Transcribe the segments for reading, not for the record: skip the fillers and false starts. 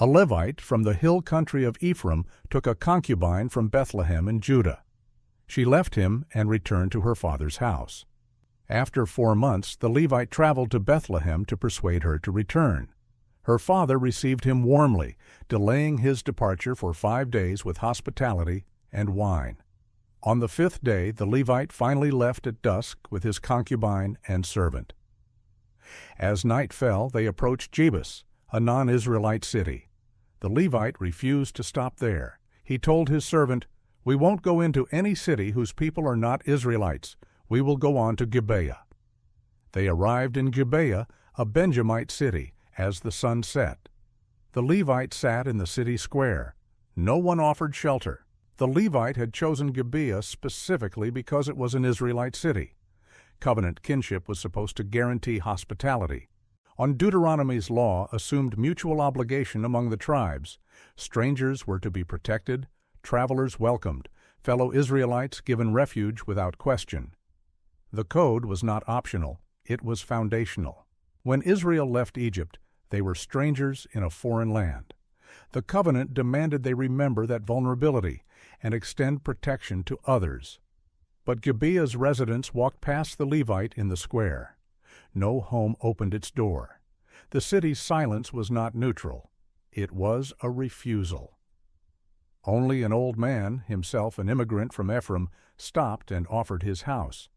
A Levite from the hill country of Ephraim took a concubine from Bethlehem in Judah. She left him and returned to her father's house. After 4 months, the Levite traveled to Bethlehem to persuade her to return. Her father received him warmly, delaying his departure for 5 days with hospitality and wine. On the 5th day, the Levite finally left at dusk with his concubine and servant. As night fell, they approached Jebus, a non-Israelite city. The Levite refused to stop there. He told his servant, "We won't go into any city whose people are not Israelites. We will go on to Gibeah." They arrived in Gibeah, a Benjamite city, as the sun set. The Levite sat in the city square. No one offered shelter. The Levite had chosen Gibeah specifically because it was an Israelite city. Covenant kinship was supposed to guarantee hospitality. On Deuteronomy's law assumed mutual obligation among the tribes. Strangers were to be protected, travelers welcomed, fellow Israelites given refuge without question. The code was not optional, it was foundational. When Israel left Egypt, they were strangers in a foreign land. The covenant demanded they remember that vulnerability and extend protection to others. But Gibeah's residents walked past the Levite in the square. No home opened its door. The city's silence was not neutral. It was a refusal. Only an old man, himself an immigrant from Ephraim, stopped and offered his house.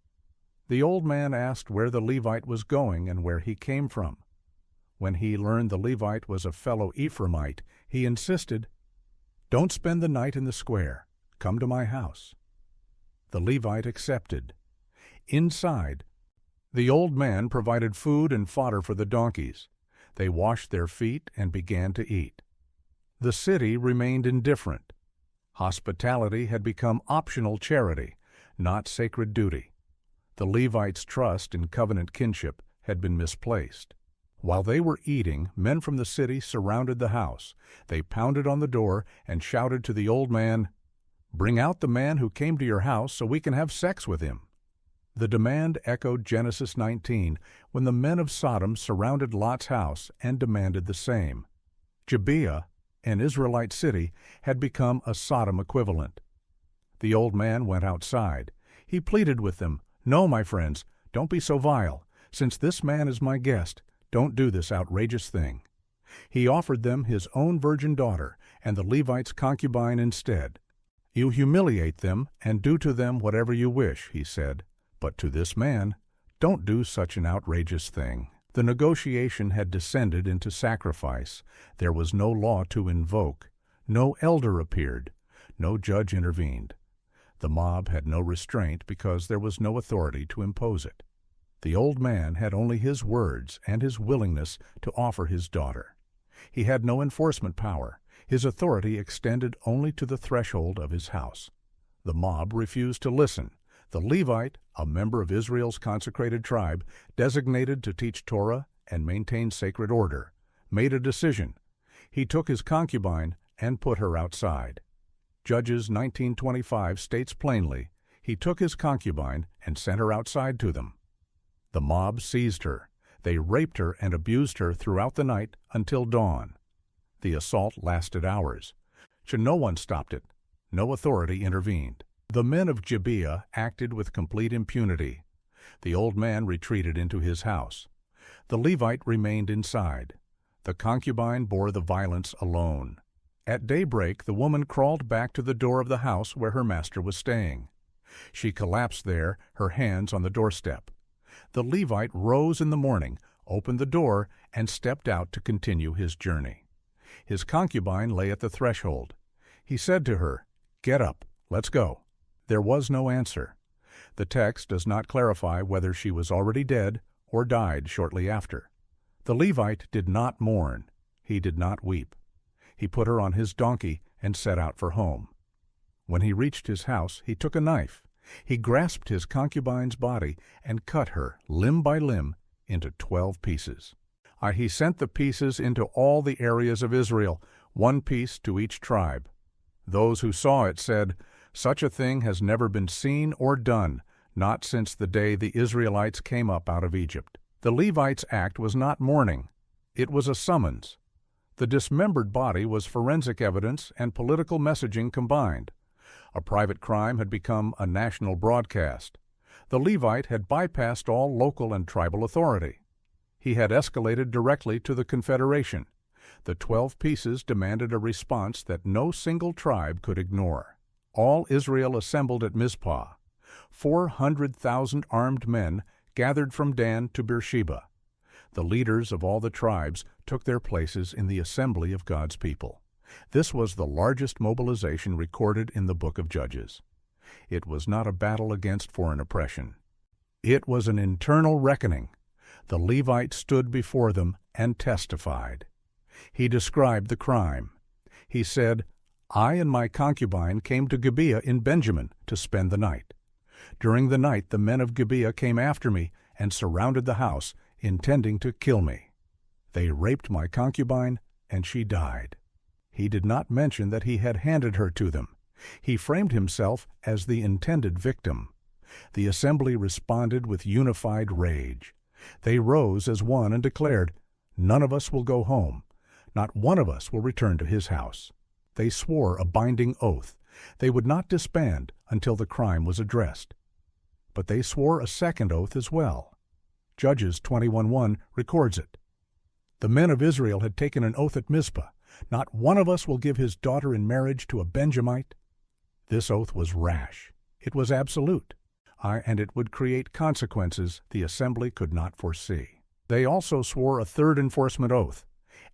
The old man asked where the Levite was going and where he came from. When he learned the Levite was a fellow Ephraimite, he insisted, "Don't spend the night in the square. Come to my house." The Levite accepted. Inside, the old man provided food and fodder for the donkeys. They washed their feet and began to eat. The city remained indifferent. Hospitality had become optional charity, not sacred duty. The Levites' trust in covenant kinship had been misplaced. While they were eating, men from the city surrounded the house. They pounded on the door and shouted to the old man, "Bring out the man who came to your house so we can have sex with him." The demand echoed Genesis 19, when the men of Sodom surrounded Lot's house and demanded the same. Gibeah, an Israelite city, had become a Sodom equivalent. The old man went outside. He pleaded with them, "No, my friends, don't be so vile. Since this man is my guest, don't do this outrageous thing." He offered them his own virgin daughter and the Levite's concubine instead. "You humiliate them and do to them whatever you wish," he said. "But to this man, don't do such an outrageous thing." The negotiation had descended into sacrifice. There was no law to invoke. No elder appeared. No judge intervened. The mob had no restraint because there was no authority to impose it. The old man had only his words and his willingness to offer his daughter. He had no enforcement power. His authority extended only to the threshold of his house. The mob refused to listen. The Levite, a member of Israel's consecrated tribe, designated to teach Torah and maintain sacred order, made a decision. He took his concubine and put her outside. Judges 19:25 states plainly, he took his concubine and sent her outside to them. The mob seized her. They raped her and abused her throughout the night until dawn. The assault lasted hours. No one stopped it. No authority intervened. The men of Gibeah acted with complete impunity. The old man retreated into his house. The Levite remained inside. The concubine bore the violence alone. At daybreak, the woman crawled back to the door of the house where her master was staying. She collapsed there, her hands on the doorstep. The Levite rose in the morning, opened the door, and stepped out to continue his journey. His concubine lay at the threshold. He said to her, "Get up, let's go." There was no answer. The text does not clarify whether she was already dead or died shortly after. The Levite did not mourn. He did not weep. He put her on his donkey and set out for home. When he reached his house, he took a knife. He grasped his concubine's body and cut her, limb by limb, into 12 pieces. He sent the pieces into all the areas of Israel, 1 piece to each tribe. Those who saw it said, "Such a thing has never been seen or done, not since the day the Israelites came up out of Egypt." The Levites' act was not mourning. It was a summons. The dismembered body was forensic evidence and political messaging combined. A private crime had become a national broadcast. The Levite had bypassed all local and tribal authority. He had escalated directly to the Confederation. The 12 pieces demanded a response that no single tribe could ignore. All Israel assembled at Mizpah. 400,000 armed men gathered from Dan to Beersheba. The leaders of all the tribes took their places in the assembly of God's people. This was the largest mobilization recorded in the book of Judges. It was not a battle against foreign oppression. It was an internal reckoning. The Levite stood before them and testified. He described the crime. He said, "I and my concubine came to Gibeah in Benjamin to spend the night. During the night the men of Gibeah came after me and surrounded the house, intending to kill me. They raped my concubine, and she died." He did not mention that he had handed her to them. He framed himself as the intended victim. The assembly responded with unified rage. They rose as one and declared, "None of us will go home. Not one of us will return to his house." They swore a binding oath. They would not disband until the crime was addressed. But they swore a second oath as well. Judges 21:1 records it. The men of Israel had taken an oath at Mizpah. "Not one of us will give his daughter in marriage to a Benjamite." This oath was rash. It was absolute. And it would create consequences the assembly could not foresee. They also swore a third enforcement oath.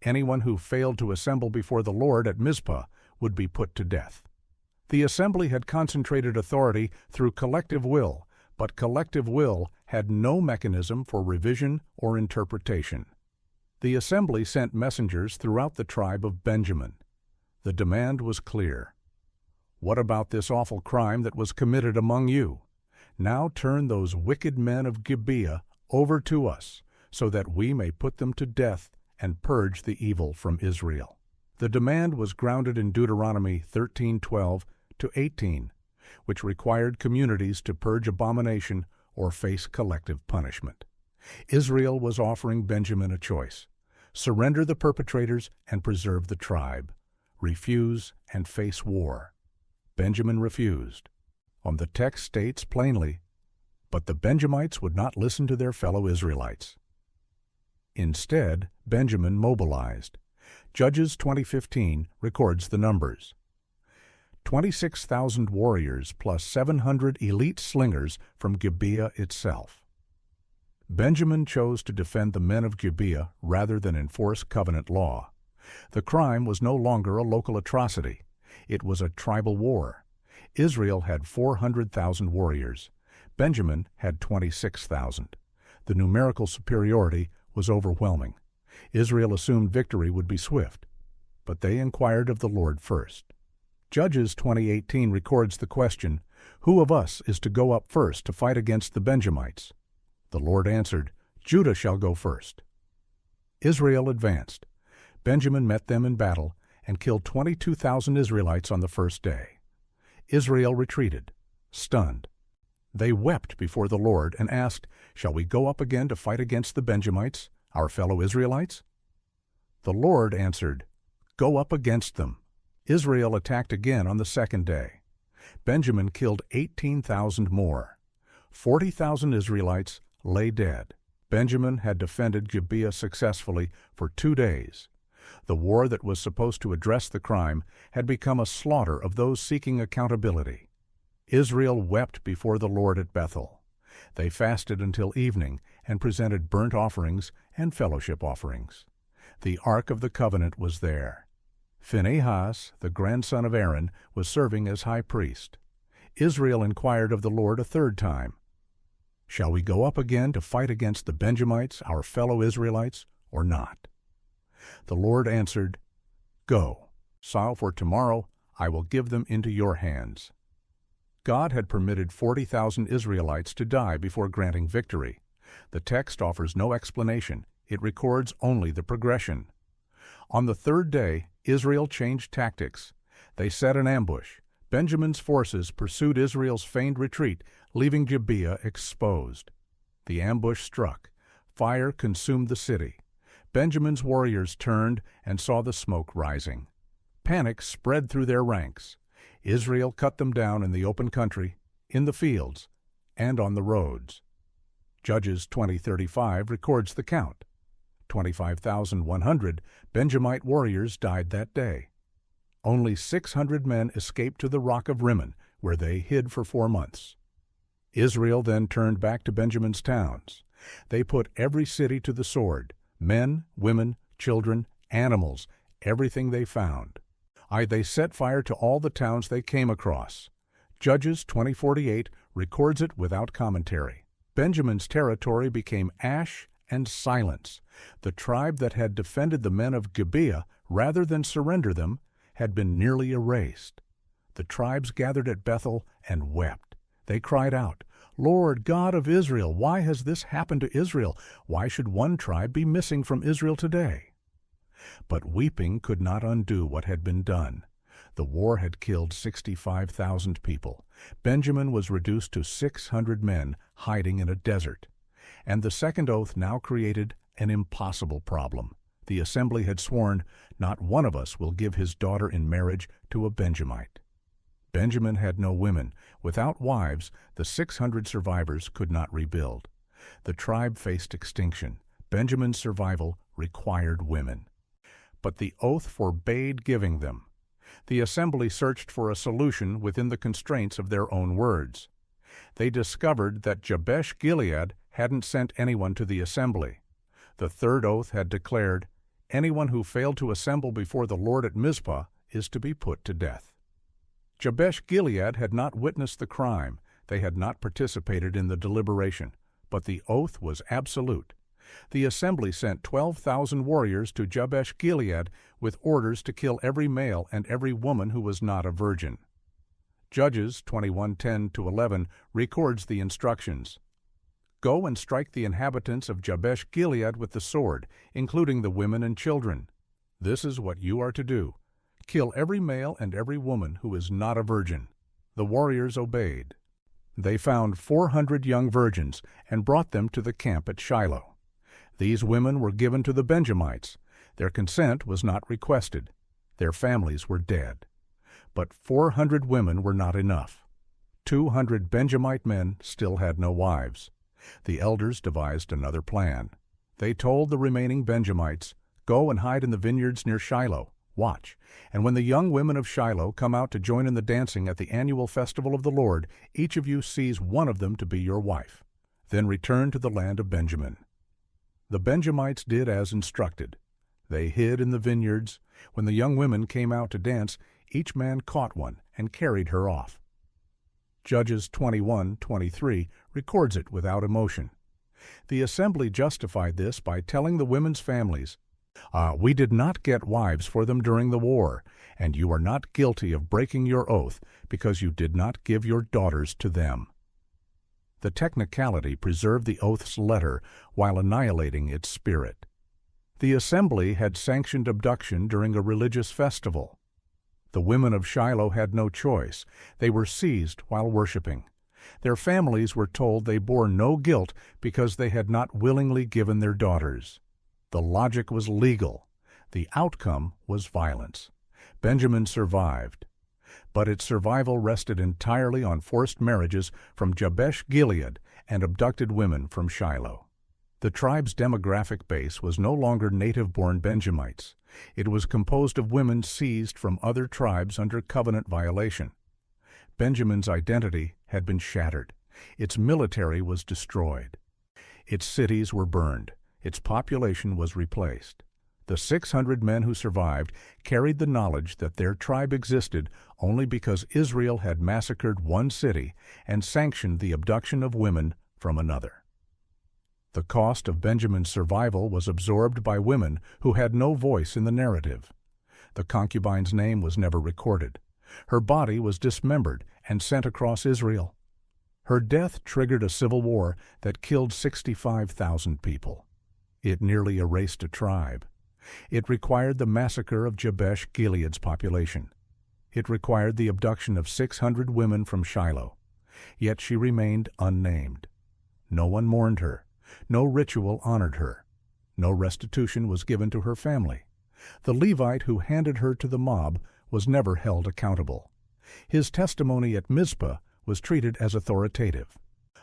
Anyone who failed to assemble before the Lord at Mizpah would be put to death. The assembly had concentrated authority through collective will, but collective will had no mechanism for revision or interpretation. The assembly sent messengers throughout the tribe of Benjamin. The demand was clear. "What about this awful crime that was committed among you? Now turn those wicked men of Gibeah over to us, so that we may put them to death and purge the evil from Israel." The demand was grounded in Deuteronomy 13:12-18, which required communities to purge abomination or face collective punishment. Israel was offering Benjamin a choice: surrender the perpetrators and preserve the tribe, refuse and face war. Benjamin refused. The text states plainly, "But the Benjamites would not listen to their fellow Israelites." Instead, Benjamin mobilized. Judges 20:15 records the numbers. 26,000 warriors plus 700 elite slingers from Gibeah itself. Benjamin chose to defend the men of Gibeah rather than enforce covenant law. The crime was no longer a local atrocity. It was a tribal war. Israel had 400,000 warriors. Benjamin had 26,000. The numerical superiority was overwhelming. Israel assumed victory would be swift, but they inquired of the Lord first. Judges 20:18 records the question, "Who of us is to go up first to fight against the Benjamites?" The Lord answered, "Judah shall go first." Israel advanced. Benjamin met them in battle and killed 22,000 Israelites on the first day. Israel retreated, stunned. They wept before the Lord and asked, "Shall we go up again to fight against the Benjamites, our fellow Israelites?" The Lord answered, "Go up against them." Israel attacked again on the second day. Benjamin killed 18,000 more. 40,000 Israelites lay dead. Benjamin had defended Gibeah successfully for 2 days. The war that was supposed to address the crime had become a slaughter of those seeking accountability. Israel wept before the Lord at Bethel. They fasted until evening and presented burnt offerings and fellowship offerings. The Ark of the Covenant was there. Phinehas, the grandson of Aaron, was serving as high priest. Israel inquired of the Lord a third time, "Shall we go up again to fight against the Benjamites, our fellow Israelites, or not?" The Lord answered, "Go, for tomorrow I will give them into your hands." God had permitted 40,000 Israelites to die before granting victory. The text offers no explanation. It records only the progression. On the third day, Israel changed tactics. They set an ambush. Benjamin's forces pursued Israel's feigned retreat, leaving Gibeah exposed. The ambush struck. Fire consumed the city. Benjamin's warriors turned and saw the smoke rising. Panic spread through their ranks. Israel cut them down in the open country, in the fields, and on the roads. Judges 20:35 records the count. 25,100 Benjamite warriors died that day. Only 600 men escaped to the rock of Rimmon, where they hid for 4 months. Israel then turned back to Benjamin's towns. They put every city to the sword, men, women, children, animals, everything they found. They set fire to all the towns they came across. Judges 20:48 records it without commentary. Benjamin's territory became ash and silence. The tribe that had defended the men of Gibeah rather than surrender them had been nearly erased. The tribes gathered at Bethel and wept. They cried out, "Lord God of Israel, why has this happened to Israel? Why should one tribe be missing from Israel today?" But weeping could not undo what had been done. The war had killed 65,000 people. Benjamin was reduced to 600 men hiding in a desert. And the second oath now created an impossible problem. The assembly had sworn, "Not one of us will give his daughter in marriage to a Benjamite." Benjamin had no women. Without wives, the 600 survivors could not rebuild. The tribe faced extinction. Benjamin's survival required women. But the oath forbade giving them. The assembly searched for a solution within the constraints of their own words. They discovered that Jabesh-Gilead hadn't sent anyone to the assembly. The third oath had declared, "Anyone who failed to assemble before the Lord at Mizpah is to be put to death." Jabesh-Gilead had not witnessed the crime. They had not participated in the deliberation. But the oath was absolute. The assembly sent 12,000 warriors to Jabesh-Gilead with orders to kill every male and every woman who was not a virgin. Judges 21:10-11 records the instructions. "Go and strike the inhabitants of Jabesh-Gilead with the sword, including the women and children. This is what you are to do. Kill every male and every woman who is not a virgin." The warriors obeyed. They found 400 young virgins and brought them to the camp at Shiloh. These women were given to the Benjamites. Their consent was not requested. Their families were dead. But 400 women were not enough. 200 Benjamite men still had no wives. The elders devised another plan. They told the remaining Benjamites, "Go and hide in the vineyards near Shiloh. Watch, and when the young women of Shiloh come out to join in the dancing at the annual festival of the Lord, each of you seize one of them to be your wife. Then return to the land of Benjamin." The Benjamites did as instructed. They hid in the vineyards. When the young women came out to dance, each man caught one and carried her off. Judges 21:23 records it without emotion. The assembly justified this by telling the women's families, "We did not get wives for them during the war, and you are not guilty of breaking your oath because you did not give your daughters to them." The technicality preserved the oath's letter while annihilating its spirit. The assembly had sanctioned abduction during a religious festival. The women of Shiloh had no choice. They were seized while worshiping. Their families were told they bore no guilt because they had not willingly given their daughters. The logic was legal. The outcome was violence. Benjamin survived. But its survival rested entirely on forced marriages from Jabesh-Gilead and abducted women from Shiloh. The tribe's demographic base was no longer native-born Benjamites. It was composed of women seized from other tribes under covenant violation. Benjamin's identity had been shattered. Its military was destroyed. Its cities were burned. Its population was replaced. The 600 men who survived carried the knowledge that their tribe existed only because Israel had massacred one city and sanctioned the abduction of women from another. The cost of Benjamin's survival was absorbed by women who had no voice in the narrative. The concubine's name was never recorded. Her body was dismembered and sent across Israel. Her death triggered a civil war that killed 65,000 people. It nearly erased a tribe. It required the massacre of Jabesh-Gilead's population. It required the abduction of 600 women from Shiloh. Yet she remained unnamed. No one mourned her. No ritual honored her. No restitution was given to her family. The Levite who handed her to the mob was never held accountable. His testimony at Mizpah was treated as authoritative.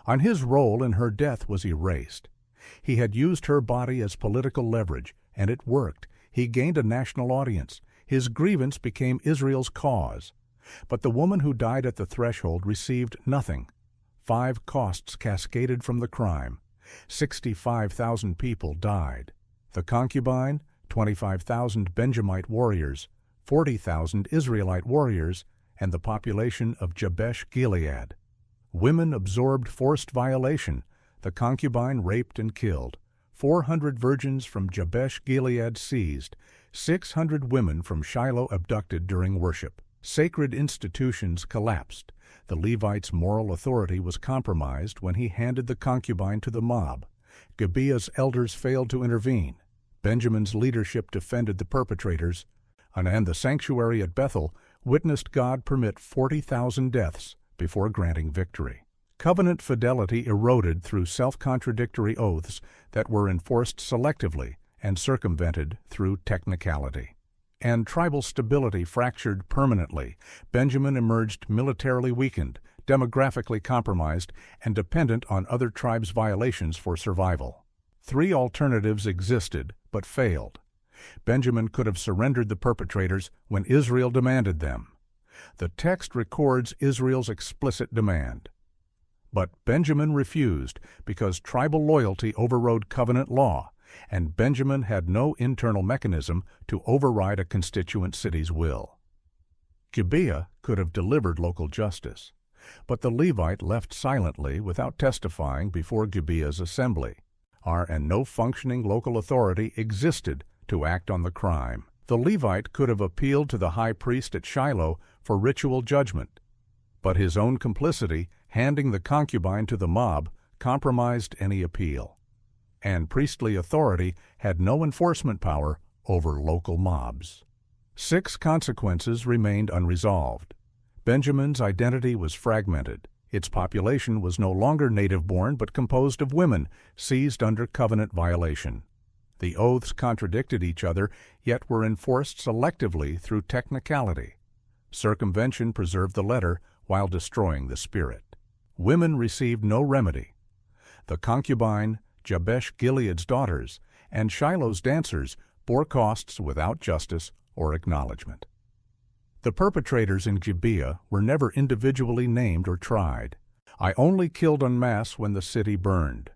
On his role in her death was erased. He had used her body as political leverage, and it worked. He gained a national audience. His grievance became Israel's cause. But the woman who died at the threshold received nothing. 5 costs cascaded from the crime. 65,000 people died. The concubine, 25,000 Benjamite warriors, 40,000 Israelite warriors, and the population of Jabesh-Gilead. Women absorbed forced violation. The concubine raped and killed. 400 virgins from Jabesh-Gilead seized. 600 women from Shiloh abducted during worship. Sacred institutions collapsed. The Levite's moral authority was compromised when he handed the concubine to the mob. Gibeah's elders failed to intervene. Benjamin's leadership defended the perpetrators, and the sanctuary at Bethel witnessed God permit 40,000 deaths before granting victory. Covenant fidelity eroded through self-contradictory oaths that were enforced selectively and circumvented through technicality. And tribal stability fractured permanently. Benjamin emerged militarily weakened, demographically compromised, and dependent on other tribes' violations for survival. 3 alternatives existed, but failed. Benjamin could have surrendered the perpetrators when Israel demanded them. The text records Israel's explicit demand. But Benjamin refused because tribal loyalty overrode covenant law, and Benjamin had no internal mechanism to override a constituent city's will. Gibeah could have delivered local justice, but the Levite left silently without testifying before Gibeah's assembly. And no functioning local authority existed to act on the crime. The Levite could have appealed to the high priest at Shiloh for ritual judgment, but his own complicity, handing the concubine to the mob, compromised any appeal. And priestly authority had no enforcement power over local mobs. 6 consequences remained unresolved. Benjamin's identity was fragmented. Its population was no longer native-born but composed of women seized under covenant violation. The oaths contradicted each other, yet were enforced selectively through technicality. Circumvention preserved the letter while destroying the spirit. Women received no remedy. The concubine, Jabesh-Gilead's daughters, and Shiloh's dancers bore costs without justice or acknowledgement. The perpetrators in Gibeah were never individually named or tried. I only killed en masse when the city burned.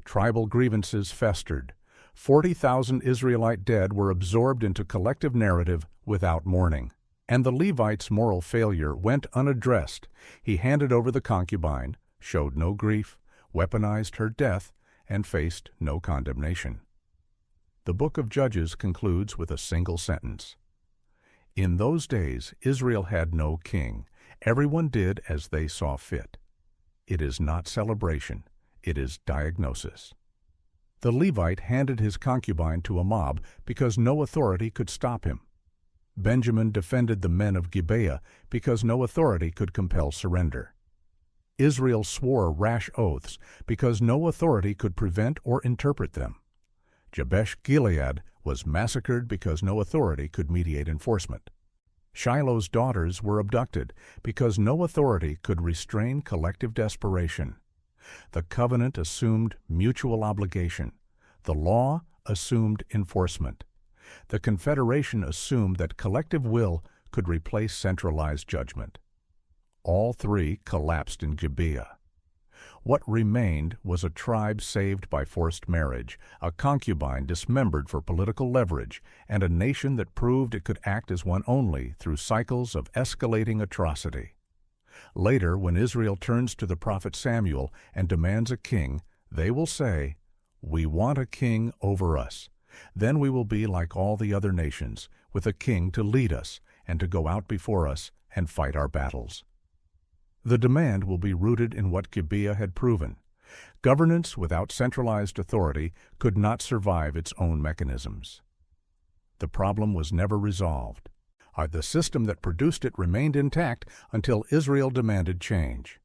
Tribal grievances festered. 40,000 Israelite dead were absorbed into collective narrative without mourning. And the Levite's moral failure went unaddressed. He handed over the concubine, showed no grief, weaponized her death, and faced no condemnation. The book of Judges concludes with a single sentence. In those days Israel had no king. Everyone did as they saw fit. It is not celebration. It is diagnosis. The Levite handed his concubine to a mob because no authority could stop him. Benjamin defended the men of Gibeah because no authority could compel surrender. Israel swore rash oaths because no authority could prevent or interpret them. Jabesh-Gilead was massacred because no authority could mediate enforcement. Shiloh's daughters were abducted because no authority could restrain collective desperation. The covenant assumed mutual obligation. The law assumed enforcement. The Confederation assumed that collective will could replace centralized judgment. All 3 collapsed in Gibeah. What remained was a tribe saved by forced marriage, a concubine dismembered for political leverage, and a nation that proved it could act as one only through cycles of escalating atrocity. Later, when Israel turns to the prophet Samuel and demands a king, they will say, "We want a king over us. Then we will be like all the other nations, with a king to lead us and to go out before us and fight our battles." The demand will be rooted in what Gibeah had proven. Governance without centralized authority could not survive its own mechanisms. The problem was never resolved. The system that produced it remained intact until Israel demanded change.